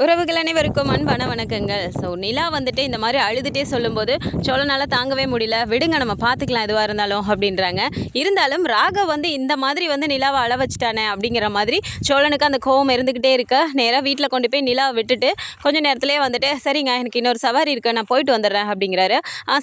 உறவுகள் அனைவருக்கும் அன்பான வணக்கங்கள். ஸோ நிலா வந்துட்டு இந்த மாதிரி அழுதுகிட்டே சொல்லும்போது சோழனால் தாங்கவே முடியல, விடுங்க நம்ம பார்த்துக்கலாம் எதுவாக இருந்தாலும் அப்படின்றாங்க. இருந்தாலும் ராகவ் வந்து இந்த மாதிரி வந்து நிலாவை அழ வச்சுட்டானே அப்படிங்கிற மாதிரி சோழனுக்கு அந்த கோவம் இருந்துக்கிட்டே இருக்க நேராக வீட்டில் கொண்டு போய் நிலாவை விட்டுட்டு கொஞ்சம் நேரத்துலேயே வந்துட்டு சரிங்க எனக்கு இன்னொரு சவாரி இருக்குது நான் போயிட்டு வந்துடுறேன் அப்படிங்கிறாரு.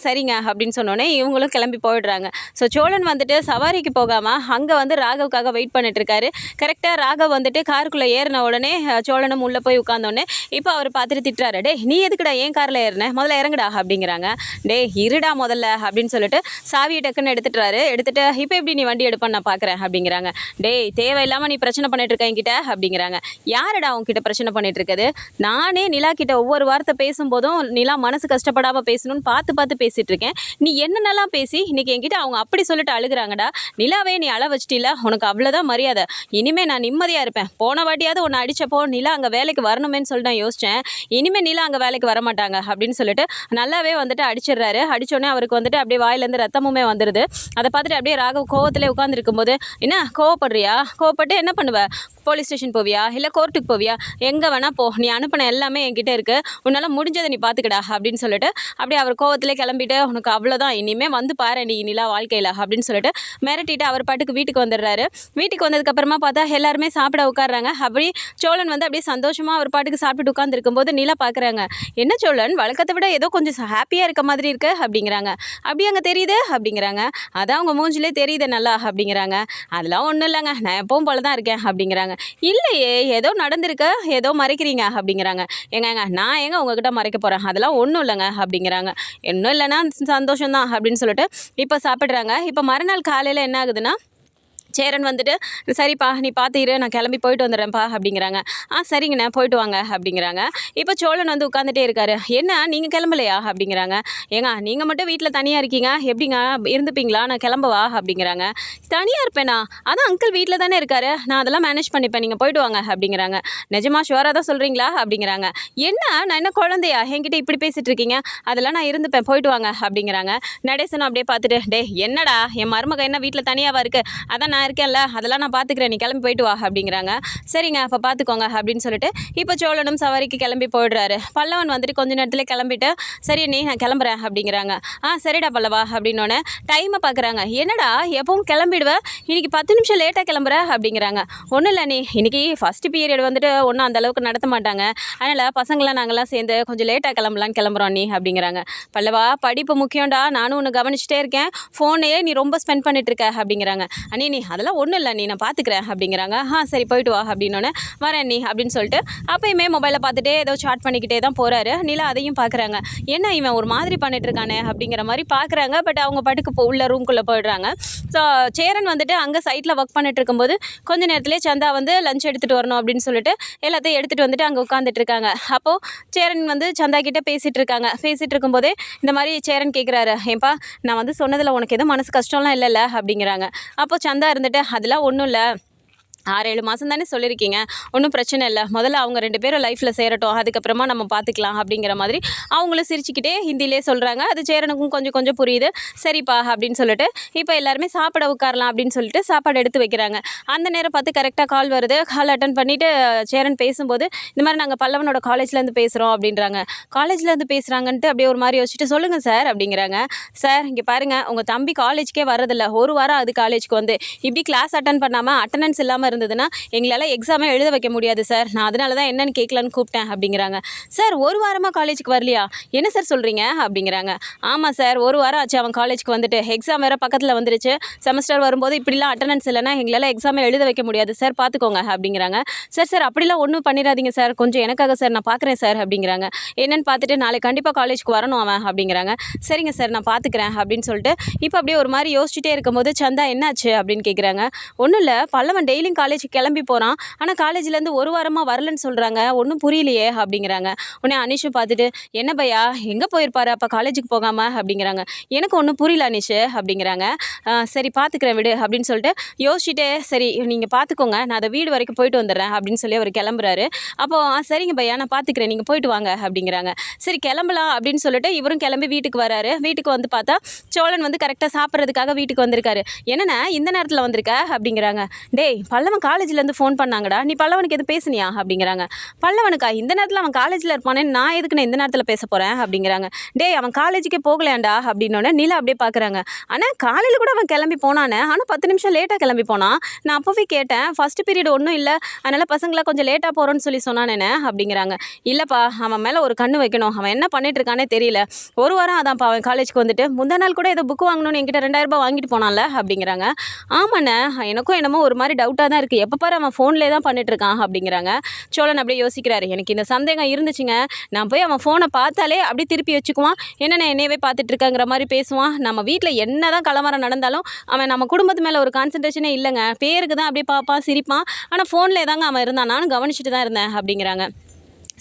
சரிங்க அப்படின்னு சொன்னோன்னே இவங்களும் கிளம்பி போயிடுறாங்க. ஸோ சோழன் வந்துட்டு சவாரிக்கு போகாமல் அங்கே வந்து ராகவுக்காக வெயிட் பண்ணிட்டுருக்காரு. கரெக்டாக ராகவ் வந்துட்டு காருக்குள்ளே ஏறின உடனே சோழனும் உள்ளே போய் உட்காந்தோடனே இப்போ அவர் பார்த்துட்டு திட்டுறாரு, டே நீ எதுக்குடா ஏன் காரில் ஏறின, முதல்ல இறங்குடா அப்படிங்கிறாங்க. டே இருடா முதல்ல அப்படின்னு சொல்லிட்டு சாவியை டக்குன்னு எடுத்துட்டு இப்போ எப்படி நீ வண்டி எடுப்பான்னு நான் பார்க்குறேன் அப்படிங்கிறாங்க. டே தேவையில்லாமல் நீ பிரச்சனை பண்ணிட்டு இருக்க என்கிட்ட அப்படிங்கிறாங்க. யாருடா உங்ககிட்ட பிரச்சனை பண்ணிட்டு இருக்குது, நானே நிலா கிட்ட ஒவ்வொரு வார்த்தை பேசும்போதும் நிலா மனசு கஷ்டப்படாமல் பேசணும்னு பார்த்து பேசிட்டு இருக்கேன், நீ என்னென்னலாம் பேசி இன்னைக்கு என்கிட்ட அவங்க அப்படி சொல்லிட்டு அழுகுறாங்கடா, நிலாவே நீ அழ வச்சிட்டில, உனக்கு அவ்வளோதான் மரியாதை, இனிமேல் நான் நிம்மதியாக இருப்பேன், போன வாட்டியாவது உன்னை அடித்தப்போ நிலா அங்கே வேலைக்கு வரணுமேன்னு சொல்லி நான் யோசித்தேன், இனிமேல் நிலா அங்கே வேலைக்கு வரமாட்டாங்க அப்படின்னு சொல்லிட்டு நல்லாவே வந்துட்டு அடிச்சிடுறாரு. அடித்தோடனே அவருக்கு வந்துட்டு அப்படியே வாயிலேருந்து ரத்தமுமே வந்துடுது. அதை பார்த்துட்டு அப்படியே ராகவ் கோவத்திலே உட்காந்துருக்கும்போது, என்ன கோவப்படுறியா, கோவப்பட்டு என்ன பண்ணுவேன், போலீஸ் ஸ்டேஷன் போவியா இல்லை கோர்ட்டுக்கு போவியா, எங்கே வேணால் போ, நீ அனுப்பின எல்லாமே என்கிட்ட இருக்குது, உன்னால் முடிஞ்சதை நீ பார்த்துக்கடா அப்படின்னு சொல்லிட்டு அப்படியே அவர் கோவத்திலே கிளம்பிட்டு உனக்கு அவ்வளோதான் இனிமேல் வந்து பாரு நீ நிலா வாழ்க்கையில் அப்படின்னு சொல்லிட்டு மிரட்டிட்டு அவர் பாட்டுக்கு வீட்டுக்கு வந்துடுறாரு. வீட்டுக்கு வந்ததுக்கப்புறமா பார்த்தா எல்லாருமே சாப்பிட உட்காடுறாங்க. அப்படி சோழன் வந்து அப்படியே சந்தோஷமாக அவர் பாட்டுக்கு சாப்பிட்டு உட்காந்துருக்கும்போது நிலா பார்க்குறாங்க. என்ன சோழன் வழக்கத்தை விட ஏதோ கொஞ்சம் ஹாப்பியாக இருக்க மாதிரி இருக்கு அப்படிங்கிறாங்க. அப்படி அங்கே தெரியுது அப்படிங்கிறாங்க. அதான் அவங்க மூஞ்சிலே தெரியுது நல்லா அப்படிங்கிறாங்க. அதெல்லாம் ஒன்றும் இல்லைங்க, நான் எப்பவும் போல தான் இருக்கேன் அப்படிங்கிறாங்க. இல்லையே ஏதோ நடந்திருக்க, ஏதோ மறைக்கிறீங்க அப்படிங்கிறாங்க. ஏங்க நான் ஏங்க உங்ககிட்ட மறைக்க போகிறேன், அதெல்லாம் ஒன்றும் இல்லைங்க அப்படிங்கிறாங்க. இன்னும் இல்லைன்னா சந்தோஷம்தான் அப்படின்னு சொல்லிட்டு இப்போ சாப்பிட்றாங்க. இப்போ மறுநாள் காலையில் என்ன ஆகுதுன்னா, சேரன் வந்துட்டு சரிப்பா நீ பார்த்துரு நான் கிளம்பி போயிட்டு வந்துடுறேன்ப்பா அப்படிங்கிறாங்க. சரிங்கண்ணா போயிட்டு வாங்க அப்படிங்கிறாங்க. இப்போ சோழன் வந்து உட்காந்துட்டே இருக்காரு. என்ன நீங்கள் கிளம்பலையா அப்படிங்கிறாங்க. ஏங்க நீங்கள் மட்டும் வீட்டில் தனியாக இருக்கீங்க, எப்படிங்க இருந்துப்பீங்களா, நான் கிளம்பவா அப்படிங்கிறாங்க. தனியாக இருப்பேனா, அதான் அங்கிள் வீட்டில் தானே இருக்காரு, நான் அதெல்லாம் மேனேஜ் பண்ணிப்பேன், நீங்கள் போயிட்டு வாங்க அப்படிங்கிறாங்க. நிஜமா ஷுவராக தான் சொல்கிறீங்களா அப்படிங்கிறாங்க. என்ன நான் என்ன குழந்தையா என்கிட்ட இப்படி பேசிகிட்டு இருக்கீங்க, அதெல்லாம் நான் இருந்துப்பேன் போயிட்டு வாங்க அப்படிங்கிறாங்க. நடேசனும் அப்படியே பார்த்துட்டு, டே என்னடா என் மருமக என்ன வீட்டில் தனியாகவா இருக்குது, அதான் நான் இருக்கேன்ல அதெல்லாம் நான் பார்த்துக்கிறேன், நீ கிளம்பி போயிட்டு வா அப்படிங்கிறாங்க. சரிங்க அப்போ பார்த்துக்கோங்க அப்படின்னு சொல்லிட்டு இப்போ சோழனும் சவாரிக்கு கிளம்பி போயிடுறாரு. பல்லவன் வந்துட்டு கொஞ்ச நேரத்தில் கிளம்பிட்டு சரி நீ நான் கிளம்புறேன் அப்படிங்கிறாங்க. சரிடா பல்லவா அப்படின்னோடனே டைமை பார்க்குறாங்க. என்னடா எப்பவும் கிளம்பிடுவேன், இன்னைக்கு 10 நிமிஷம் லேட்டாக கிளம்புற அப்படிங்கிறாங்க. ஒன்றும் இல்லை நீ இன்னைக்கு ஃபஸ்ட்டு பீரியட் வந்துட்டு ஒன்றும் அந்தளவுக்கு நடத்த மாட்டாங்க, அதனால் பசங்களாம் நாங்கள்லாம் சேர்ந்து கொஞ்சம் லேட்டாக கிளம்பலான்னு கிளம்புறோம் நீ அப்படிங்கிறாங்க. பல்லவா படிப்பு முக்கியம்டா, நானும் ஒன்று கவனிச்சிட்டே இருக்கேன், ஃபோனையே நீ ரொம்ப ஸ்பெண்ட் பண்ணிட்டு இருக்க அப்படிங்கிறாங்க. நீ அதெல்லாம் ஒன்றும் இல்லை நீ நான் பார்த்துக்கிறேன் அப்படிங்கிறாங்க. சரி போயிட்டு வா அப்படின்னோடனே வரேன் நீ அப்படின்னு சொல்லிட்டு அப்போயுமே மொபைலை பார்த்துட்டே ஏதோ சாட் பண்ணிக்கிட்டே தான் போகிறாரு. நிலா அதையும் பார்க்குறாங்க. என்ன இவன் ஒரு மாதிரி பண்ணிட்டு இருக்கானே அப்படிங்கிற மாதிரி பார்க்குறாங்க. பட் அவங்க பாட்டுக்கு உள்ள ரூம்குள்ளே போயிடுறாங்க. ஸோ சேரன் வந்துட்டு அங்கே சைட்டில் ஒர்க் பண்ணிட்டு இருக்கும்போது கொஞ்ச நேரத்துலேயே சந்தா வந்து லஞ்ச் எடுத்துகிட்டு வரணும் அப்படின்னு சொல்லிட்டு எல்லாத்தையும் எடுத்துகிட்டு வந்துட்டு அங்கே உட்காந்துட்டு இருக்காங்க. அப்போது சேரன் வந்து சந்தா கிட்டே பேசிகிட்டு இருக்காங்க. பேசிகிட்டு இருக்கும்போதே இந்த மாதிரி சேரன் கேட்குறாரு, ஏன்பா நான் வந்து சொன்னதில் உனக்கு எதுவும் மனசு கஷ்டம்லாம் இல்லைல்ல அப்படிங்கிறாங்க. அப்போது சந்தா இருந்துட்டு அதெல்லாம் ஒன்றும் இல்லை, 6-7 மாதம் தானே சொல்லியிருக்கீங்க, ஒன்றும் பிரச்சனை இல்லை, முதல்ல அவங்க 2 பேரும் லைஃப்பில் சேரட்டும், அதுக்கப்புறமா நம்ம பார்த்துக்கலாம் அப்படிங்கிற மாதிரி அவங்களும் சிரிச்சுக்கிட்டே ஹிந்திலே சொல்கிறாங்க. அது சேரனுக்கும் கொஞ்சம் கொஞ்சம் புரியுது. சரிப்பா அப்படின்னு சொல்லிட்டு இப்போ எல்லாருமே சாப்பிட உட்காரலாம் அப்படின்னு சொல்லிட்டு சாப்பாடு எடுத்து வைக்கிறாங்க. அந்த நேரம் பார்த்து கரெக்டாக கால் வருது. கால் அட்டன் பண்ணிவிட்டு சேரன் பேசும்போது இந்த மாதிரி நாங்கள் பல்லவனோட காலேஜ்லேருந்து பேசுகிறோம் அப்படின்றாங்க. காலேஜ்லேருந்து பேசுகிறாங்கன்ட்டு அப்படியே ஒரு மாதிரி யோசிச்சுட்டு சொல்லுங்கள் சார் அப்படிங்கிறாங்க. சார் இங்கே பாருங்கள், உங்கள் தம்பி காலேஜ்க்கே வரதில்லை, 1 வாரம் அது காலேஜ்க்கு வந்து இப்படி கிளாஸ் அட்டன் பண்ணாமல் அட்டண்டன்ஸ் இல்லாமல் இருந்ததுன்னா எங்களால் எக்ஸாமே எழுத வைக்க முடியாது சார், நான் அதனால தான் என்னன்னு கேட்கலான்னு கூப்பிட்டேன் அப்படிங்கிறாங்க. சார் 1 வாரமாக காலேஜுக்கு வரலையா, என்ன சார் சொல்கிறீங்க அப்படிங்கிறாங்க. ஆமாம் சார் 1 வாரம் ஆச்சு அவன் காலேஜுக்கு வந்துட்டு, எக்ஸாம் வேறு பக்கத்தில் வந்துருச்சு, செமஸ்டர் வரும்போது இப்படிலாம் அட்டண்டன்ஸ் இல்லைனா எங்களால் எக்ஸாமே எழுத வைக்க முடியாது சார், பார்த்துக்கோங்க அப்படிங்கிறாங்க. சார் அப்படிலாம் ஒன்றும் பண்ணிடாதீங்க சார், கொஞ்சம் எனக்காக சார் நான் பார்க்குறேன் சார் அப்படிங்கிறாங்க. என்னென்னு பார்த்துட்டு நாளைக்கு கண்டிப்பாக காலேஜுக்கு வரணும் அவன் அப்படிங்கிறாங்க. சரிங்க சார் நான் பார்த்துக்கிறேன் அப்படின்னு சொல்லிட்டு இப்போ அப்படியே ஒரு மாதிரி யோசிச்சுட்டே இருக்கும்போது சந்தா என்னாச்சு அப்படின்னு கேட்குறாங்க. ஒன்றும் இல்லை, பல்லவன் டெய்லியும் காலேஜுக்கு கிளம்பி போகிறான், ஆனால் காலேஜ்லேருந்து 1 வாரமாக வரலன்னு சொல்கிறாங்க, ஒன்றும் புரியலையே அப்படிங்கிறாங்க. உடனே அனிஷும் பார்த்துட்டு என்ன பையா எங்கே போயிருப்பாரு அப்போ காலேஜுக்கு போகாமல் அப்படிங்கிறாங்க. எனக்கு ஒன்றும் புரியல அனிஷு அப்படிங்கிறாங்க. சரி பார்த்துக்கிறேன் விடு அப்படின்னு சொல்லிட்டு யோசிச்சுட்டே சரி நீங்கள் பார்த்துக்கோங்க, நான் அதை வீடு வரைக்கும் போயிட்டு வந்துடுறேன் அப்படின்னு சொல்லி அவர் கிளம்புறாரு. அப்போது சரிங்க பையா நான் பார்த்துக்கிறேன், நீங்கள் போயிட்டு வாங்க அப்படிங்கிறாங்க. சரி கிளம்பலாம் அப்படின்னு சொல்லிட்டு இவரும் கிளம்பி வீட்டுக்கு வராரு. வீட்டுக்கு வந்து பார்த்தா சோழன் வந்து கரெக்டாக சாப்பிட்றதுக்காக வீட்டுக்கு வந்திருக்காரு. என்னென்ன இந்த நேரத்தில் வந்திருக்க அப்படிங்கிறாங்க. டேய் பல்லவன் பல்லவன் காலேஜ்லேருந்து ஃபோன் பண்ணாங்கடா, நீ பல்லவனுக்கு எதுவும் பேசுனியா அப்படிங்கிறாங்க. பல்லவனுக்கா? இந்த நேரத்தில் அவன் காலேஜில் இருப்பானே, நான் எதுக்கு நான் இந்த நேரத்தில் பேச போகிறேன் அப்படிங்கிறாங்க. டேய் அவன் காலேஜுக்கே போகலையாண்டா அப்படின்னோடனே நிலா அப்படியே பார்க்குறாங்க. ஆனால் காலையில் கூட அவன் கிளம்பி போனானே, ஆனால் 10 நிமிஷம் லேட்டாக கிளம்பி போனான். நான் அப்போவே கேட்டேன், ஃபஸ்ட்டு பீரியட் ஒன்றும் இல்லை, அதனால் பசங்களாம் கொஞ்சம் லேட்டாக போகிறோன்னு சொல்லி சொன்னானேண்ணே அப்படிங்கிறாங்க. இல்லைப்பா, அவன் மேலே ஒரு கண்ணு வைக்கணும், அவன் என்ன பண்ணிட்டு இருக்கானே தெரியல. ஒரு வாரம் அதான்ப்பா அவன் காலேஜுக்கு வந்துட்டு முந்தா நாள் கூட ஏதோ புக்கு வாங்கணும்னு என்கிட்ட 2000 ரூபாய் வாங்கிட்டு போனான்ல அப்படிங்கிறாங்க. ஆமாண்ணே, எனக்கும் என்னமோ ஒரு மாதிரி டவுட்டாக தான் இருக்குது, எப்போ பாரு அவன் ஃபோன்லேயே தான் பண்ணிட்டு இருக்கான் அப்படிங்கிறாங்க. சோழன் அப்படியே யோசிக்கிறாரு. எனக்கு இந்த சந்தேகம் இருந்துச்சுங்க, நான் போய் அவன் ஃபோனை பார்த்தாலே அப்படியே திருப்பி வச்சுக்குவான், என்னென்ன என்னையவே பார்த்துட்டு இருக்காங்கிற மாதிரி பேசுவான். நம்ம வீட்டில் என்ன தான் கலவரம் நடந்தாலும் அவன் நம்ம குடும்பத்து மேலே ஒரு கான்சன்ட்ரேஷனே இல்லைங்க, பேருக்கு தான் அப்படியே பார்ப்பான் சிரிப்பான், ஆனால் ஃபோனில் தாங்க அவன் இருந்தான், நானும் கவனிச்சுட்டு தான் இருந்தேன் அப்படிங்கிறாங்க.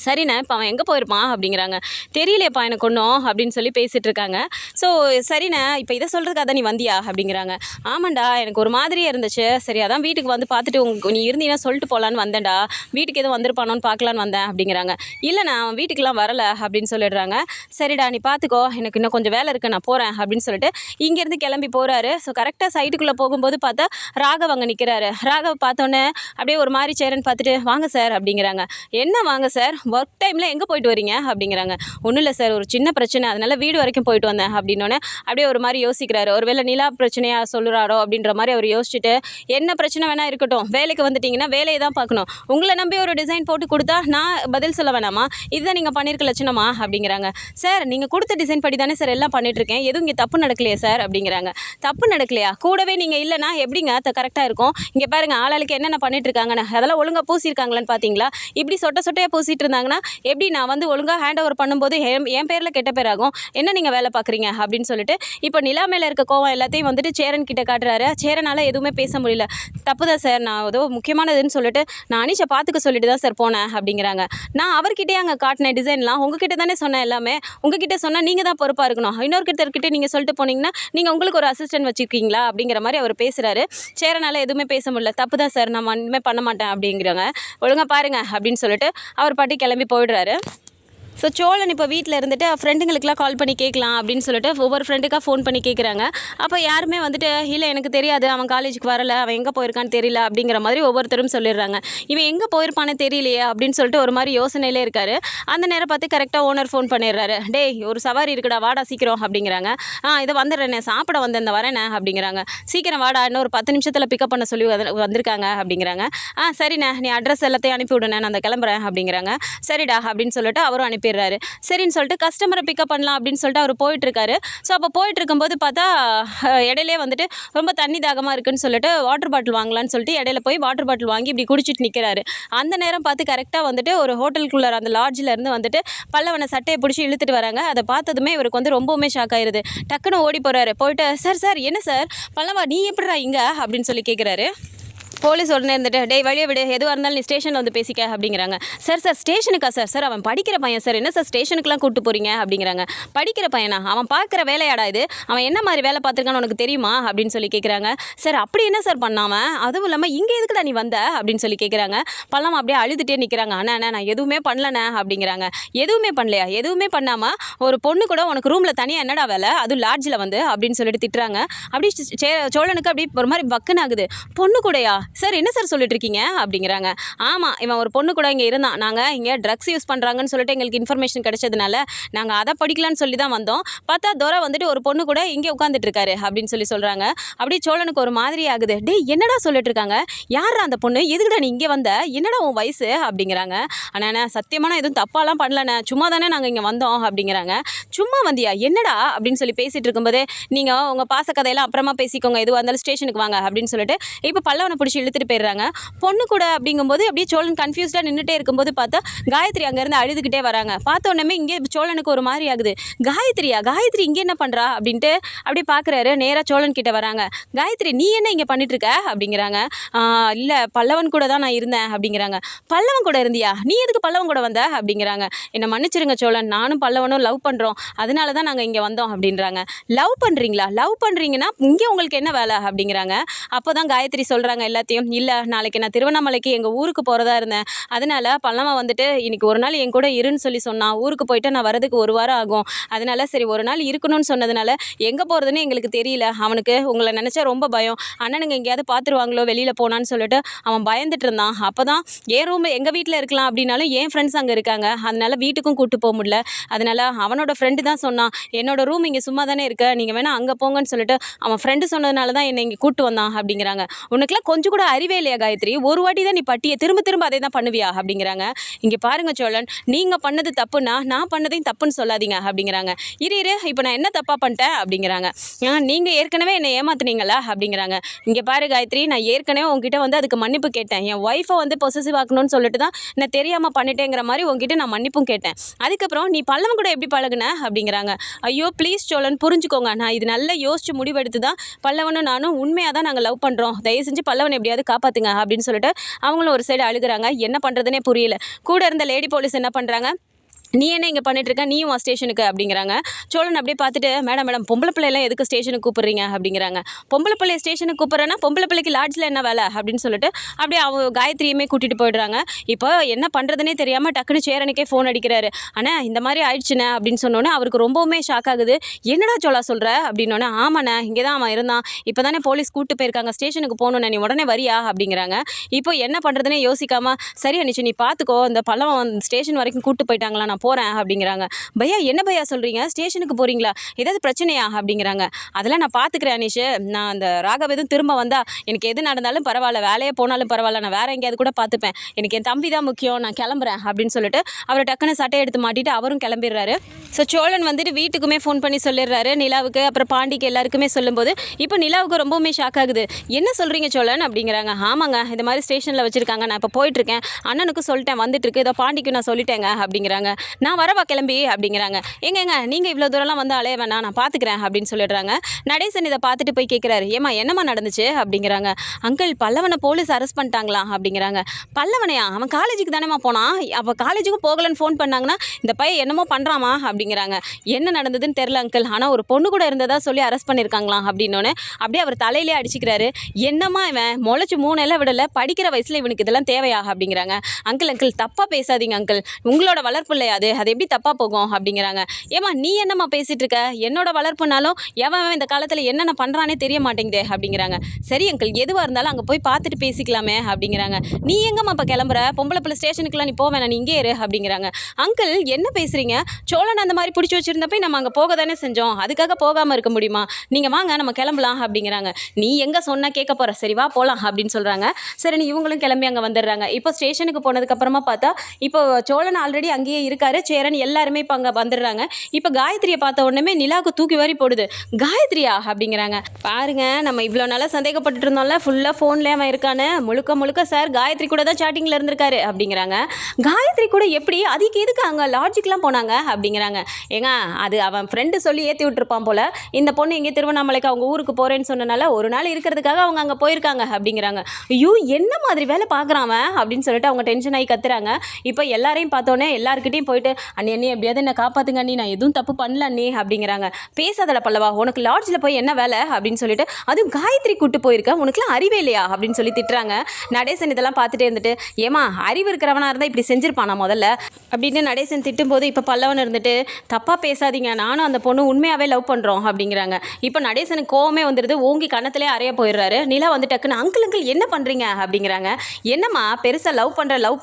சரிண்ணே, இப்போ அவன் எங்கே போயிருப்பான் அப்படிங்கிறாங்க. தெரியலையப்பா எனக்கு ஒன்றும் அப்படின்னு சொல்லி பேசிகிட்டு இருக்காங்க. ஸோ சரிண்ணே, இப்போ இதை சொல்கிறதுக்காக தான் நீ வந்தியா அப்படிங்கிறாங்க. ஆமாண்டா, எனக்கு ஒரு மாதிரியே இருந்துச்சு, சரி அதான் வீட்டுக்கு வந்து பார்த்துட்டு நீ இருந்தீங்கன்னா சொல்லிட்டு போகலான்னு வந்தேன்டா, வீட்டுக்கு எதுவும் வந்திருப்பானோன்னு பார்க்கலான்னு வந்தேன் அப்படிங்கிறாங்க. இல்லைண்ணா அவன் வீட்டுக்கெலாம் வரலை அப்படின்னு சொல்லிடுறாங்க. சரிடா நீ பார்த்துக்கோ, எனக்கு இன்னும் கொஞ்சம் வேலை இருக்குது, நான் போகிறேன் அப்படின்னு சொல்லிட்டு இங்கேருந்து கிளம்பி போகிறாரு. ஸோ கரெக்டாக சைட்டுக்குள்ளே போகும்போது பார்த்தா ராகவ் அங்கே நிற்கிறாரு. ராகவ் பார்த்தோன்னே அப்படியே ஒரு மாதிரி சேரன்னு பார்த்துட்டு வாங்க சார் அப்படிங்கிறாங்க. என்ன வாங்க சார், ஒர்க் டைமில் எங்கே போயிட்டு வரீங்க அப்படிங்கிறாங்க. ஒன்றும் இல்லை சார், ஒரு சின்ன பிரச்சனை, அதனால் வீடு வரைக்கும் போயிட்டு வந்தேன் அப்படின்னோடனே அப்படியே ஒரு மாதிரி யோசிக்கிறாரு. ஒருவேளை நிலா பிரச்சனையாக சொல்கிறாரோ அப்படின்ற மாதிரி அவர் யோசிச்சுட்டு, என்ன பிரச்சனை வேணால் இருக்கட்டும், வேலைக்கு வந்துட்டிங்கன்னா வேலையை தான் பார்க்கணும், உங்களை நம்பி ஒரு டிசைன் போட்டு கொடுத்தா நான் பதில் சொல்ல வேணாமா, இதுதான் நீங்கள் பண்ணியிருக்க லட்சணமா அப்படிங்கிறாங்க. சார் நீங்கள் கொடுத்த டிசைன் படி தானே சார் எல்லாம் பண்ணிகிட்ருக்கேன், எதுவும் இங்கே தப்பு நடக்கலையே சார் அப்படிங்கிறாங்க. தப்பு நடக்கலையா? கூடவே நீங்கள் இல்லைனா எப்படிங்க கரெக்டாக இருக்கும், இங்கே பாருங்கள் ஆளாளுக்கு என்னென்ன பண்ணிகிட்ருக்காங்கன்னு, அதெல்லாம் ஒழுங்காக பூசியிருக்காங்களான்னு பார்த்தீங்களா, இப்படி சொட்டையாக பூசிட்டு இருந்தாங்கன்னா எப்படி நான் வந்து ஒழுங்காக ஹேண்ட் ஓவர் பண்ணும்போது என் பேரில் கெட்ட பேர் ஆகும், என்ன நீங்கள் வேலை பார்க்குறீங்க அப்படின்னு சொல்லிட்டு இப்போ நிலா மேலே இருக்க கோவம் எல்லாத்தையும் வந்துட்டு சேரன் கிட்ட காட்டுறாரு. சேரனால் எதுவுமே பேச முடியல. தப்பு தான் சார், நான் ஏதோ முக்கியமானதுன்னு சொல்லிட்டு நான் அனிஷை பார்த்துக்க சொல்லிட்டு தான் சார் போனேன் அப்படிங்கிறாங்க. நான் அவர்கிட்டே அங்கே காட்டினேன் டிசைன்லாம், உங்ககிட்ட தானே சொன்னேன் எல்லாமே, உங்ககிட்ட சொன்னால் நீங்கள் தான் பொறுப்பாக இருக்கணும், இன்னொருக்கிட்ட நீங்கள் சொல்லிட்டு போனீங்கன்னா நீங்கள் உங்களுக்கு ஒரு அசிஸ்டன்ட் வச்சுருக்கீங்களா அப்படிங்கிற மாதிரி அவர் பேசுகிறாரு. சேரனால் எதுவுமே பேச முடியல. தப்பு தான் சார், நான் இனிமேல் பண்ண மாட்டேன் அப்படிங்கிறாங்க. ஒழுங்காக பாருங்க அப்படின்னு சொல்லிட்டு அவர் பாட்டி கிளம்பி போயிடுறாரு. ஸோ சோழன் இப்போ வீட்டில் இருந்துட்டு ஃப்ரெண்டுங்களுக்குலாம் கால் பண்ணி கேட்கலாம் அப்படின்னு சொல்லிட்டு ஒவ்வொரு ஃப்ரெண்டுக்காக ஃபோன் பண்ணி கேட்குறாங்க. அப்போ யாருமே வந்துட்டு இல்லை எனக்கு தெரியாது, அவன் காலேஜுக்கு வரலை, அவன் எங்கே போயிருக்கான்னு தெரியல அப்படிங்கிற மாதிரி ஒவ்வொருத்தரும் சொல்லிடுறாங்க. இவன் எங்கே போயிருப்பானே தெரியலையே அப்படின்னு சொல்லிட்டு ஒரு மாதிரி யோசனையிலே இருக்கார். அந்த நேரம் பார்த்து கரெக்டாக ஓனர் ஃபோன் பண்ணிடுறாரு. டேய் ஒரு சவாரி இருக்குடா, வாடா சீக்கிரம் அப்படிங்கிறாங்க. இதை வந்துடுறேனே, சாப்பிட வந்தேன் வரேனே அப்படிங்கிறாங்க. சீக்கிரம் வாடா, இன்னும் ஒரு 10 நிமிஷத்தில் பிக்கப் பண்ண சொல்லி வந்திருக்காங்க அப்படிங்கிறாங்க. சரிண்ணே, நீ அட்ரஸ் எல்லாத்தையும் அனுப்பி விடுனே, நான் அந்த கிளம்புறேன் அப்படிங்கிறாங்க. சரிடா அப்படின்னு சொல்லிட்டு அவரும் அனுப்பிடுறாரு. சரின்னு சொல்லிட்டு கஸ்டமரை பிக்கப் பண்ணலாம் அப்படின்னு சொல்லிட்டு அவர் போயிட்டுருக்காரு. ஸோ அப்போ போயிட்டு இருக்கும்போது பார்த்தா இடையிலே வந்துட்டு ரொம்ப தண்ணி தாகமாக இருக்குன்னு சொல்லிட்டு வாட்டர் பாட்டில் வாங்கலான்னு சொல்லிட்டு இடையில போய் வாட்டர் பாட்டில் வாங்கி இப்படி குடிச்சிட்டு நிற்கிறாரு. அந்த நேரம் பார்த்து கரெக்டாக வந்துட்டு ஒரு ஹோட்டலுக்குள்ளே அந்த லாட்ஜில் இருந்து வந்துட்டு பல்லவனை சட்டையை பிடிச்சி இழுத்துட்டு வராங்க. அதை பார்த்ததுமே இவருக்கு வந்து ரொம்பவுமே ஷாக் ஆயிடுது. டக்குன்னு ஓடி போகிறாரு. போயிட்டு சார் என்ன சார் பல்லவா நீ எப்படிடா இங்கே அப்படின்னு சொல்லி கேட்குறாரு. போலீஸ் உடனே இருந்துட்டு டேய் வழியை விடு, எதுவாக இருந்தாலும் நீ ஸ்டேஷனில் வந்து பேசிக்க அப்படிங்கிறாங்க. சார் ஸ்டேஷனுக்கா சார் அவன் படிக்கிற பையன் சார், என்ன சார் ஸ்டேஷனுக்குலாம் கூப்பிட்டு போகிறீங்க அப்படிங்கிறாங்க. படிக்கிற பையனா? அவன் பார்க்குற வேலையாடா இது, அவன் என்ன மாதிரி வேலை பார்த்துருக்கான்னு உனக்கு தெரியுமா அப்படின்னு சொல்லி கேட்குறாங்க. சார் அப்படி என்ன சார் பண்ணாமல், அதுவும் இல்லாமல் இங்கே எதுக்குடா நீ வந்த அப்படின்னு சொல்லி கேட்குறாங்க. பல்லவன் அப்படியே அழுதுகிட்டே நிற்கிறாங்க. அண்ணா நான் எதுவுமே பண்ணலண்ணே அப்படிங்கிறாங்க. எதுவுமே பண்ணலையா? எதுவுமே பண்ணாமல் ஒரு பொண்ணு கூட உனக்கு ரூமில் தனியாக என்னடா வேலை, அதுவும் லாட்ஜில் வந்து அப்படின்னு சொல்லிட்டு திட்டுறாங்க. அப்படி சோழனுக்கு அப்படி ஒரு மாதிரி பக்குன்னு ஆகுது. பொண்ணு கூடயா சார், என்ன சார் சொல்லிட்டு இருக்கீங்க அப்படிங்கிறாங்க. ஆமாம், இவன் ஒரு பொண்ணு கூட இங்கே இருந்தான், நாங்கள் இங்கே ட்ரக்ஸ் யூஸ் பண்ணுறாங்கன்னு சொல்லிட்டு எங்களுக்கு இன்ஃபர்மேஷன் கிடைச்சதுனால நாங்கள் அதை படிக்கலான்னு சொல்லி தான் வந்தோம். பார்த்தா தோரா வந்துட்டு ஒரு பொண்ணு கூட இங்கே உட்காந்துட்டு இருக்காரு அப்படின்னு சொல்லி சொல்கிறாங்க. அப்படி சோழனுக்கு ஒரு மாதிரி ஆகுது. டேய் என்னடா சொல்லிட்டு இருக்காங்க, யாரா அந்த பொண்ணு, எதுக்குடா நீ இங்கே வந்த, என்னடா உன் வயசு அப்படிங்கிறாங்க. அண்ணா சத்தியமான எதுவும் தப்பாலாம் பண்ணலண்ணே, சும்மா தானே நாங்கள் இங்கே வந்தோம் அப்படிங்கிறாங்க. சும்மா வந்தியா, என்னடா அப்படின்னு சொல்லி பேசிகிட்டு இருக்கும்போதே நீங்கள் உங்கள் பாச கதையெல்லாம் அப்புறமா பேசிக்கோங்க, எதுவாக இருந்தாலும் ஸ்டேஷனுக்கு வாங்க அப்படின்னு சொல்லிட்டு இப்போ பல்லவனை பிடிச்சி இழுத்துட்டு போயிடுறாங்க. பொண்ணு கூட அப்படிங்கும்போது அப்படியே சோழன் கன்ஃபியூஸ்டாக நின்றுட்டே இருக்கும்போது பார்த்தா காயத்ரி அங்கேருந்து அழுதுகிட்டே வராங்க. பார்த்த உடனே இங்கே சோழனுக்கு ஒரு மாதிரி ஆகுது. காயத்ரி இங்கே என்ன பண்ணுறா அப்படின்ட்டு அப்படியே பார்க்குறாரு. நேராக சோழன் கிட்ட வராங்க. காயத்ரி நீ என்ன இங்கே பண்ணிட்டு இருக்க அப்படிங்கிறாங்க. இல்லை பல்லவன் கூட தான் நான் இருந்தேன் அப்படிங்கிறாங்க. பல்லவன் கூட இருந்தியா, நீ எதுக்கு பல்லவன் கூட வந்த அப்படிங்கிறாங்க. என்னை மன்னிச்சிருங்க சோழன், நானும் பல்லவனும் லவ் பண்ணுறோம், அதனால தான் நாங்கள் இங்கே வந்தோம் அப்படின்றாங்க. லவ் பண்ணுறீங்களா? லவ் பண்ணுறீங்கன்னா இங்கே உங்களுக்கு என்ன வேலை அப்படிங்கிறாங்க. அப்போ தான் காயத்ரி சொல்கிறாங்க எல்லாத்தையும் எல்லாத்தையும். இல்லை, நாளைக்கு நான் திருவண்ணாமலைக்கு எங்கள் ஊருக்கு போகிறதா இருந்தேன், அதனால பல்லவன் வந்துட்டு இன்னைக்கு ஒரு நாள் என் கூட இருன்னு சொல்லி சொன்னான். ஊருக்கு போயிட்டு நான் வரதுக்கு 1 வாரம் ஆகும், அதனால சரி ஒரு நாள் இருக்கணும்னு சொன்னதுனால எங்கே போகிறதுன்னு எங்களுக்கு தெரியல. அவனுக்கு உங்களை நினச்சா ரொம்ப பயம், அண்ணனுங்க எங்கேயாவது பார்த்துருவாங்களோ வெளியில் போனான்னு சொல்லிட்டு அவன் பயந்துட்டு இருந்தான். அப்போ தான் என் ரூம் எங்கள் வீட்டில் இருக்கலாம் அப்படின்னாலும் என் ஃப்ரெண்ட்ஸ் அங்கே இருக்காங்க, அதனால வீட்டுக்கும் கூப்பிட்டு போக முடியல. அதனால அவனோட ஃப்ரெண்டு தான் சொன்னான், என்னோட ரூம் இங்கே சும்மா தானே இருக்க, நீங்கள் வேணால் அங்கே போங்கன்னு சொல்லிட்டு அவன் ஃப்ரெண்டு சொன்னதுனால தான் என்னை இங்கே கூப்பிட்டு வந்தான் அப்படிங்கிறாங்க. உனக்குலாம் கொஞ்சம் கூட அறிவே இல்லையா காயத்ரி? ஒரு வாட்டி தான் நீ பட்டியை திரும்ப திரும்ப அதே தான் பண்ணுவியா அப்படிங்கிறாங்க. இங்கே பாருங்க சோழன், நீங்கள் பண்ணது தப்புன்னா நான் பண்ணதையும் தப்புன்னு சொல்லாதீங்க அப்படிங்கிறாங்க. இரு இப்போ நான் என்ன தப்பாக பண்ணிட்டேன் அப்படிங்கிறாங்க. நீங்கள் ஏற்கனவே என்னை ஏமாத்துனீங்களா அப்படிங்கிறாங்க. இங்கே பாரு காயத்ரி, நான் ஏற்கனவே உங்ககிட்ட வந்து அதுக்கு மன்னிப்பு கேட்டேன். என் ஒய்ஃபை வந்து பொசசிவ் ஆக்கணும்னு சொல்லிட்டு தான் நான் தெரியாமல் பண்ணிட்டேங்கிற மாதிரி உங்ககிட்ட நான் மன்னிப்பும் கேட்டேன். அதுக்கப்புறம் நீ பல்லவன் கூட எப்படி பழகுன அப்படிங்கிறாங்க. ஐயோ ப்ளீஸ் சோழன் புரிஞ்சுக்கோங்க, நான் இது நல்லா யோசிச்சு முடிவெடுத்து தான் பல்லவனும் நானும் உண்மையாக தான் நாங்கள் லவ் பண்ணுறோம், தயவு செஞ்சு பல்லவன் எப்படியாவது காப்பாற்றுங்க அப்படின்னு சொல்லிட்டு அவங்களும் ஒரு சைடு அழுகுறாங்க. என்ன பண்ணுறதுனே புரியல. கூட இருந்த லேடி போலீஸ் என்ன பண்ணுறாங்க, நீ என்ன இங்கே பண்ணிட்டுருக்க, நீயும் வா ஸ்டேஷனுக்கு அப்படிங்கிறாங்க. சோழன் அப்படியே பார்த்துட்டு, மேடம் பொம்பளை பிள்ளையெல்லாம் எதுக்கு ஸ்டேஷனுக்கு கூப்பிட்றீங்க அப்படிங்கிறாங்க. பொம்பளை பிள்ளைய ஸ்டேஷனுக்கு கூப்பிட்றேன்னா பொம்பளை பிள்ளைக்கு லாட்ஜில் என்ன வேலை அப்படின்னு சொல்லிட்டு அப்படியே காயத்ரியுமே கூட்டிகிட்டு போயிடுறாங்க. இப்போ என்ன பண்ணுறதுனே தெரியாமல் டக்குனு சேரனுக்கே ஃபோன் அடிக்கிறாரு. ஆனால் இந்த மாதிரி ஆயிடுச்சுண்ணே அப்படின்னு சொன்னோன்னே அவருக்கு ரொம்பவுமே ஷாக் ஆகுது. என்னடா சோழா சொல்கிற அப்படின்னோடனே, ஆமாண்ணே இங்கே தான் அவன் இருந்தான், இப்போ தானே போலீஸ் கூப்பிட்டு போயிருக்காங்க, ஸ்டேஷனுக்கு போகணுண்ணே, நீ உடனே வரியா அப்படிங்கிறாங்க. இப்போ என்ன பண்ணுறதுனே யோசிக்காமல், சரி அனிச்சு நீ பார்த்துக்கோ, இந்த பல்லவன் ஸ்டேஷன் வரைக்கும் கூப்பிட்டு போயிட்டாங்களா, நான் போகிறேன் அப்படிங்கிறாங்க. பையா என்ன பையா சொல்கிறீங்க, ஸ்டேஷனுக்கு போகிறீங்களா, ஏதாவது பிரச்சனையா அப்படிங்கிறாங்க. அதெல்லாம் நான் பார்த்துக்கிறேன் அனிஷு, நான் அந்த ராகவ் எதுவும் திரும்ப வந்தால் எனக்கு எது நடந்தாலும் பரவாயில்ல, வேலையே போனாலும் பரவாயில்ல, நான் வேறு எங்கேயாவது கூட பார்த்துப்பேன், எனக்கு என் தம்பி தான் முக்கியம், நான் கிளம்புறேன் அப்படின்னு சொல்லிட்டு அவர் டக்குன்னு சட்டை எடுத்து மாட்டிட்டு அவரும் கிளம்பிடுறாரு. ஸோ சோழன் வந்துட்டு வீட்டுக்குமே ஃபோன் பண்ணி சொல்லிடுறாரு நிலாவுக்கு, அப்புறம் பாண்டிக்கு எல்லாருக்குமே சொல்லும்போது இப்போ நிலாவுக்கு ரொம்பவுமே ஷாக் ஆகுது. என்ன சொல்கிறீங்க சோழன் அப்படிங்கிறாங்க. ஆமாங்க இந்த மாதிரி ஸ்டேஷனில் வச்சுருக்காங்க, நான் இப்போ போயிட்டுருக்கேன், அண்ணனுக்கு சொல்லிட்டேன் வந்துட்டுருக்கு, இதோ பாண்டிக்கு நான் சொல்லிட்டேங்க அப்படிங்கிறாங்க. நான் வரவா கிளம்பி அப்படிங்கிறாங்க. எங்கங்க நீங்கள் இவ்வளோ தூரம்லாம் வந்து அலைய வேணாம், நான் பார்த்துக்கிறேன் அப்படின்னு சொல்லிடுறாங்க. நடேசன் இதை பார்த்துட்டு போய் கேட்குறாரு, ஏமா என்னம்மா நடந்துச்சு அப்படிங்கிறாங்க. அங்கிள் பல்லவனை போலீஸ் அரெஸ்ட் பண்ணிட்டாங்களா அப்படிங்கிறாங்க. பல்லவனையா, அவன் காலேஜுக்கு தானேமா போனான், அப்போ காலேஜுக்கும் போகலன்னு ஃபோன் பண்ணாங்கன்னா இந்த பையன் என்னமோ பண்ணுறாமா அப்படிங்கிறாங்க. என்ன நடந்ததுன்னு தெரில அங்கிள், ஆனால் ஒரு பொண்ணு கூட இருந்ததா சொல்லி அரெஸ்ட் பண்ணியிருக்காங்களாம் அப்படின்னோடனே அப்படியே அவர் தலையிலே அடிச்சுக்கிறாரு. என்னம்மா இவன் முளைச்சி 3 எல்லாம் விடலை, படிக்கிற வயசில் இவனுக்கு இதெல்லாம் தேவையா அப்படிங்கிறாங்க. அங்கிள் தப்பாக பேசாதீங்க அங்கிள், உங்களோட வளர்ப்பு இல்லையா அது எப்படி தப்பாக போகும் அப்படிங்கிறாங்க. ஏமா நீ என்னம்மா பேசிகிட்டு இருக்க, என்னோட வளர்ப்புனாலும் எவன் இந்த காலத்தில் என்னென்ன பண்ணுறானே தெரிய மாட்டேங்குதே அப்படிங்கிறாங்க. சரி அங்கிள் எதுவாக இருந்தாலும் அங்கே போய் பார்த்துட்டு பேசிக்கலாமே அப்படிங்கிறாங்க. நீ எங்கம்மா இப்போ கிளம்புற, பொம்பளை பிள்ளை ஸ்டேஷனுக்குலாம் நீ போவேன், நீ இங்கே இரு அப்படிங்கிறாங்க. அங்கிள் என்ன பேசுகிறீங்க, சோழன் அந்த மாதிரி பிடிச்சி வச்சுருந்தப்ப நம்ம அங்கே போக தானே செஞ்சோம், அதுக்காக போகாமல் இருக்க முடியுமா, நீங்கள் வாங்க நம்ம கிளம்பலாம் அப்படிங்கிறாங்க. நீ எங்கே சொன்னால் கேட்க போகிற, சரி வா போகலாம் அப்படின்னு சொல்கிறாங்க. சரின்னு இவங்களும் கிளம்பி அங்கே வந்துடுறாங்க. இப்போ ஸ்டேஷனுக்கு போனதுக்கப்புறமா பார்த்தா இப்போ சோழன் ஆல்ரெடி அங்கேயே இருக்காரு, சேரன் எல்லாருமே இப்போ அங்கே வந்துடுறாங்க. இப்போ காயத்ரியை பார்த்த உடனே நிலாவுக்கு தூக்கி வாரி போடுது. காயத்ரியா அப்படிங்கிறாங்க. பாருங்க நம்ம இவ்வளோ நாளாக சந்தேகப்பட்டு இருந்தோம்ல, ஃபுல்லாக ஃபோன்லேயே அவன் இருக்கானு, முழுக்க சார் காயத்ரி கூட தான் சாட்டிங்கில் இருந்திருக்காரு அப்படிங்கிறாங்க. காயத்ரி கூட எப்படி, அதுக்கு எதுக்கு அங்கே லாட்ஜுக்கெலாம் போனாங்க அப்படிங்கிறாங்க. ஏங்க அது அவன் ஃப்ரெண்டு சொல்லி ஏற்றி விட்டுருப்பான் போல், இந்த பொண்ணு எங்கே திருவண்ணாமலைக்கு அவங்க ஊருக்கு போகிறேன்னு சொன்னனால ஒரு நாள் இருக்கிறதுக்காக அவங்க அங்கே போயிருக்காங்க அப்படிங்கிறாங்க. ஐயோ என்ன மாதிரி வேலை பார்க்குறான் அப்படின்னு சொல்லிட்டு அவங்க டென்ஷன் ஆகி கத்துறாங்க. இப்போ எல்லாரையும் பார்த்தோன்னே எல்லாருக்கிட்டையும் போயிட்டு அண்ணி எப்படியாவது என்ன காப்பாற்றுங்க அண்ணி, நான் எதுவும் தப்பு பண்ணல அண்ணி அப்படிங்கிறாங்க. பேசாதல பல்லவா, உனக்கு லாட்ஜில் போய் என்ன வேலை அப்படின்னு சொல்லிட்டு, அதுவும் காயத்ரி கூட்டு போயிருக்க, உனக்குலாம் அறிவே இல்லையா அப்படின்னு சொல்லி திட்டுறாங்க. நடேசன் இதெல்லாம் பார்த்துட்டே இருந்துட்டு, ஏமா அறிவு இருக்கிறவனா இருந்தால் இப்படி செஞ்சிருப்பானா முதல்ல அப்படின்னு நடேசன் திட்டும்போது இப்போ பல்லவன் இருந்துட்டு, தப்பாக பேசாதீங்க, நானும் அந்த பொண்ணு உண்மையாகவே லவ் பண்ணுறோம் அப்படிங்கிறாங்க. இப்போ நடேசனுக்கு கோவமே வந்துடுது, ஓங்கி கண்ணத்திலே அறைய போயிடுறாரு. நிலா வந்து டக்குன்னு அங்கிள் என்ன பண்ணுறீங்க அப்படிங்கிறாங்க. என்னம்மா பெருசாக லவ்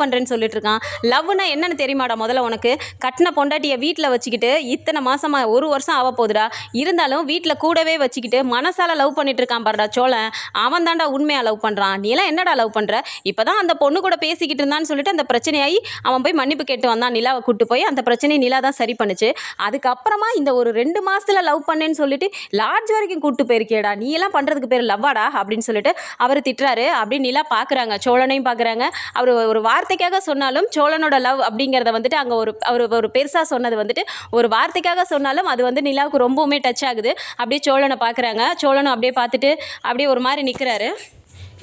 பண்ணுறேன்னு சொல்லிட்டு இருக்கான், லவ்னா என்னன்னு தெரியுமாடா முதல்ல உனக்கு, கட்டின பொண்டாட்டியை வீட்டில் வச்சுக்கிட்டு இத்தனை மாசமாக 1 வருஷம் ஆக போகுதுடா, இருந்தாலும் வீட்டில் கூடவே வச்சுக்கிட்டு மனசால லவ் பண்ணிட்டு இருக்கான் பாருடா சோழன், அவன் தான்டா உண்மையாக லவ் பண்ணுறான், நீ எல்லாம் என்னடா லவ் பண்ணுற, இப்போ தான் அந்த பொண்ணு கூட பேசிக்கிட்டு இருந்தான்னு சொல்லிட்டு அந்த பிரச்சனையாகி அவன் போய் மன்னிப்பு கேட்டு வந்தான், நிலாவை கூட்டு போய் அந்த பிரச்சனையை நிலா தான் சரி பண்ணுச்சு. அதுக்கப்புறமா இந்த ஒரு 2 மாதத்தில் லவ் பண்ணேன்னு சொல்லிட்டு லாட்ஜ் வரைக்கும் கூட்டு போயிருக்கேடா, நீ எல்லாம் பண்ணுறதுக்கு பேர் லவ்வாடா அப்படின்னு சொல்லிட்டு அவர் திட்டுறாரு. அப்படின்னு நிலா பார்க்குறாங்க, சோழனையும் பார்க்குறாங்க. அவர் ஒரு வார்த்தைக்காக சொன்னாலும் சோழனோட லவ் அப்படிங்கிறத வந்துட்டு அங்கே அவர் ஒரு பெருசாக சொன்னது வந்துட்டு ஒரு வார்த்தைக்காக சொன்னாலும் அது வந்து நிலாவுக்கு ரொம்பவுமே டச் ஆகுது. அப்படியே சோழனை பார்க்குறாங்க. சோழனும் அப்படியே பார்த்துட்டு அப்படியே ஒரு மாதிரி நிற்கிறாரு.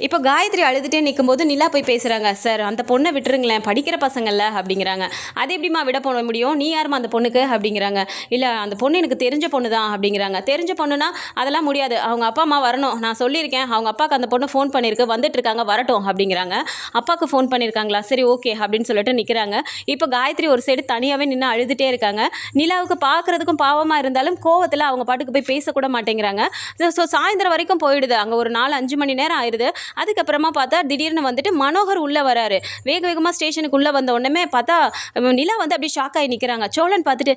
இப்போ காயத்ரி அழுதுகிட்டே நிற்கும்போது நிலா போய் பேசுகிறாங்க, சார் அந்த பொண்ணை விட்டுருங்களேன், படிக்கிற பசங்கள்ல அப்படிங்கிறாங்க. அது எப்படிம்மா விட போட முடியும், நீ யாருமா அந்த பொண்ணுக்கு அப்படிங்கிறாங்க. இல்லை அந்த பொண்ணு எனக்கு தெரிஞ்ச பொண்ணு தான் அப்படிங்கிறாங்க. தெரிஞ்ச பொண்ணுனா அதெல்லாம் முடியாது, அவங்க அப்பா அம்மா வரணும், நான் சொல்லியிருக்கேன், அவங்க அப்பாவுக்கு அந்த பொண்ணு ஃபோன் பண்ணியிருக்கு, வந்துட்டு இருக்காங்க, வரட்டும் அப்படிங்கிறாங்க. அப்பாவுக்கு ஃபோன் பண்ணியிருக்காங்களா, சரி ஓகே அப்படின்னு சொல்லிட்டு நிற்கிறாங்க. இப்போ காயத்ரி ஒரு சைடு தனியாகவே நின்று அழுதுகிட்டே இருக்காங்க. நிலாவுக்கு பார்க்குறதுக்கும் பாவமாக இருந்தாலும் கோவத்தில் அவங்க பாட்டுக்கு போய் பேசக்கூட மாட்டேங்கிறாங்க. ஸோ சாயந்தரம் வரைக்கும் போயிடுது, அங்கே ஒரு 4-5 மணி நேரம் ஆயிடுது. அதுக்கப்புறமா பார்த்தா திடீர்னு வந்துட்டு மனோகர் உள்ளே வராரு. வேக வேகமாக ஸ்டேஷனுக்கு உள்ளே வந்த உடனே பார்த்தா நிலா வந்து அப்படியே ஷாக் ஆகி நிற்கிறாங்க. சோழன் பார்த்துட்டு,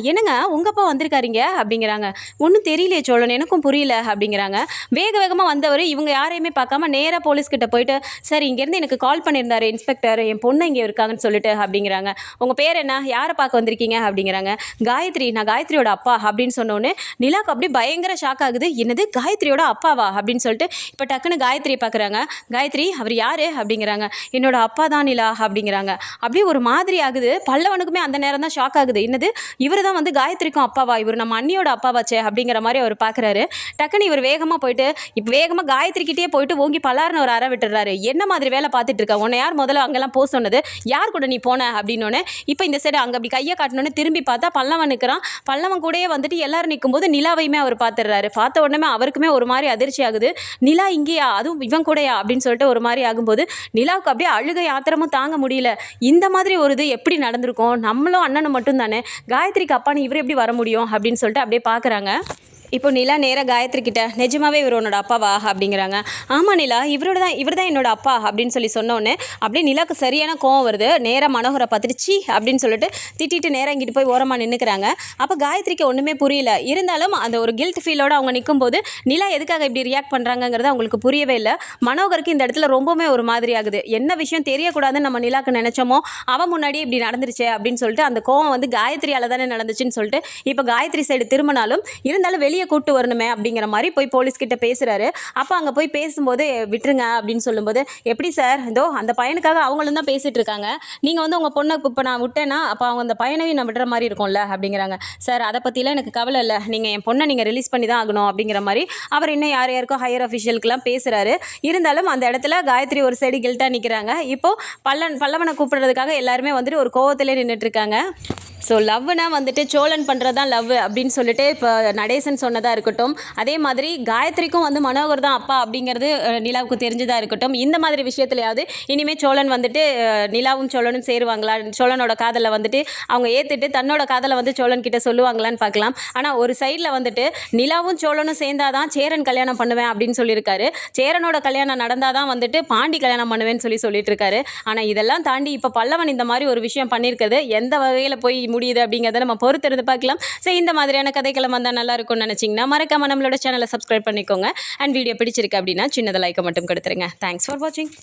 என்னங்க உங்கள் அப்பா வந்திருக்காருங்க அப்படிங்கிறாங்க. ஒன்றும் தெரியலையே சோழன், எனக்கும் புரியல அப்படிங்கிறாங்க. வேக வேகமாக வந்தவர் இவங்க யாரையுமே பார்க்காம நேராக போலீஸ்கிட்ட போயிட்டு, சார் இங்கேருந்து எனக்கு கால் பண்ணியிருந்தாரு இன்ஸ்பெக்டர், என் பொண்ணு இங்கே இருக்காங்கன்னு சொல்லிட்டு அப்படிங்கிறாங்க. உங்கள் பேர் என்ன, யாரை பார்க்க வந்திருக்கீங்க அப்படிங்கிறாங்க. காயத்ரி, நான் காயத்ரியோட அப்பா அப்படின்னு சொன்னோன்னே நிலாவுக்கு அப்படியே பயங்கர ஷாக் ஆகுது. என்னது காயத்ரியோட அப்பாவா அப்படின்னு சொல்லிட்டு இப்போ டக்குன்னு காயத்ரி பார்க்குறாங்க. காயத்ரி அவர் யார் அப்படிங்கிறாங்க. என்னோட அப்பா தான் நிலா அப்படிங்கிறாங்க. அப்படியே ஒரு மாதிரி ஆகுது. பல்லவனுக்குமே அந்த நேரம் தான் ஷாக் ஆகுது. என்னது இவர் தான் வந்து காயத்ரிக்கும் அப்பாவா, இவர் நம்ம அண்ணியோட அப்பாவாச்சே அப்படிங்கிற மாதிரி அவர் பார்க்குறாரு. டக்குன்னு இவர் வேகமாக போயிட்டு இப்போ வேகமாக காயத்ரிக்கிட்டே போயிட்டு ஓங்கி பலார்னு ஒரு அறை விட்டுறாரு. என்ன மாதிரி வேலை பார்த்துட்டு இருக்க, உன்னை யார் முதல்ல அங்கெல்லாம் போக சொன்னது, யார் கூட நீ போன அப்படின்னோடனே இப்போ இந்த சைடு அங்கே அப்படி கையை காட்டினோன்னே திரும்பி பார்த்தா பல்லவன் நிற்கிறான். பல்லவன் கூடயே வந்துட்டு எல்லாரும் நிற்கும்போது நிலாவையுமே அவர் பார்த்துடுறாரு. பார்த்த உடனே அவருக்குமே ஒரு மாதிரி அதிர்ச்சி ஆகுது. நிலா இங்கேயா, அதுவும் இவன் கூடயா அப்படின்னு சொல்லிட்டு ஒரு மாதிரி ஆகும்போது நிலாவுக்கு அப்படியே அழுகை ஆத்திரமும் தாங்க முடியல. இந்த மாதிரி ஒரு இது எப்படி நடந்திருக்கும், நம்மளும் அண்ணனும் மட்டும் தானே, காயத்ரிக்கு அப்பான்னு இவர் எப்படி வர முடியும் அப்படின்னு சொல்லிட்டு அப்படியே பார்க்குறாங்க. இப்போ நிலா நேராக காயத்ரி கிட்ட, நிஜமாவே இவர் உன்னோட அப்பாவா அப்படிங்கிறாங்க. ஆமாம் நிலா, இவர் தான் என்னோட அப்பா அப்படின்னு சொல்லி சொன்னோன்னே அப்படியே நிலாவுக்கு சரியான கோவம் வருது. நேராக மனோகரை பார்த்துட்டு சீ அப்படின்னு சொல்லிட்டு திட்டிட்டு நேராக இங்கிட்டு போய் ஓரமாக நின்றுக்கிறாங்க. அப்போ காயத்ரிக்கு ஒன்றுமே புரியல. இருந்தாலும் அந்த ஒரு கில்ட் ஃபீலோடு அவங்க நிற்கும்போது நிலா எதுக்காக இப்படி ரியாக்ட் பண்ணுறாங்கங்கிறது அவங்களுக்கு புரியவே இல்லை. மனோகருக்கு இந்த இடத்துல ரொம்பவுமே ஒரு மாதிரி ஆகுது. என்ன விஷயம் தெரியக்கூடாதுன்னு நம்ம நிலாவுக்கு நினச்சோமோ அவன் முன்னாடியே இப்படி நடந்துருச்சே அப்படின்னு சொல்லிட்டு அந்த கோவம் வந்து காயத்ரியால் தானே நடந்துச்சுன்னு சொல்லிட்டு இப்போ காயத்ரி சைடு திரும்பினாலும் இருந்தாலும் வெளியே கூட்டு வரணுமே அப்படிங்கிற மாதிரி போய் போலீஸ்கிட்ட பேசுகிறாரு. அப்போ அங்கே போய் பேசும்போது விட்டுருங்க அப்படின்னு சொல்லும்போது, எப்படி சார், இதோ அந்த பையனுக்காக அவங்களும் தான் பேசிகிட்டு இருக்காங்க, நீங்கள் வந்து உங்கள் பொண்ணை இப்போ நான் விட்டேன்னா அப்போ அவங்க அந்த பையனையும் நான் விடுற மாதிரி இருக்கும்ல அப்படிங்கிறாங்க. சார் அதை பற்றிலாம் எனக்கு கவலை இல்லை, நீங்கள் என் பொண்ணை நீங்கள் ரிலீஸ் பண்ணி தான் ஆகணும் அப்படிங்கிற மாதிரி அவர் இன்னும் யாருக்கோ ஹையர் அஃபிஷியலுக்குலாம் பேசுகிறாரு. இருந்தாலும் அந்த இடத்துல காயத்ரி ஒரு சைடு கில்ட்டாக நிற்கிறாங்க. இப்போது பல்லவனை கூப்பிடுறதுக்காக எல்லாருமே வந்துட்டு ஒரு கோவத்திலே நின்றுட்டுருக்காங்க. ஸோ லவ்னா வந்துட்டு சோழன் பண்ணுறது தான் லவ் அப்படின்னு சொல்லிட்டு இப்போ நடேசன் சொன்னதாக இருக்கட்டும், அதே மாதிரி காயத்ரிக்கும் வந்து மனோகர் தான் அப்பா அப்படிங்கிறது நிலாவுக்கு தெரிஞ்சதாக இருக்கட்டும், இந்த மாதிரி விஷயத்துலையாவது இனிமேல் சோழன் வந்துட்டு நிலாவும் சோழனும் சேருவாங்களா, சோழனோட காதலை வந்துட்டு அவங்க ஏற்றுட்டு தன்னோட காதலை வந்து சோழன் கிட்ட சொல்லுவாங்களான்னு பார்க்கலாம். ஆனால் ஒரு சைடில் வந்துட்டு நிலாவும் சோழனும் சேர்ந்தாதான் சேரன் கல்யாணம் பண்ணுவேன் அப்படின்னு சொல்லியிருக்காரு. சேரனோட கல்யாணம் நடந்தால் தான் வந்துட்டு பாண்டி கல்யாணம் பண்ணுவேன்னு சொல்லிட்டு இருக்காரு. ஆனால் இதெல்லாம் தாண்டி இப்போ பல்லவன் இந்த மாதிரி ஒரு விஷயம் பண்ணியிருக்கிறது எந்த வகையில் போய் முடியுது அப்படிங்கிறத நம்ம பொறுத்திருந்து பார்க்கலாம். ஸோ இந்த மாதிரியான கதைக்களம் வந்தால் நல்லா இருக்கும்னு நினச்சிங்கன்னா மறக்காம நம்மளோட சேனலை சப்ஸ்கிரைப் பண்ணிக்கோங்க. அண்ட் வீடியோ பிடிச்சிருக்கு அப்படின்னா சின்னதாக லைக்கை மட்டும் கொடுத்துருங்க. தேங்க்ஸ் ஃபார் வாட்சிங்.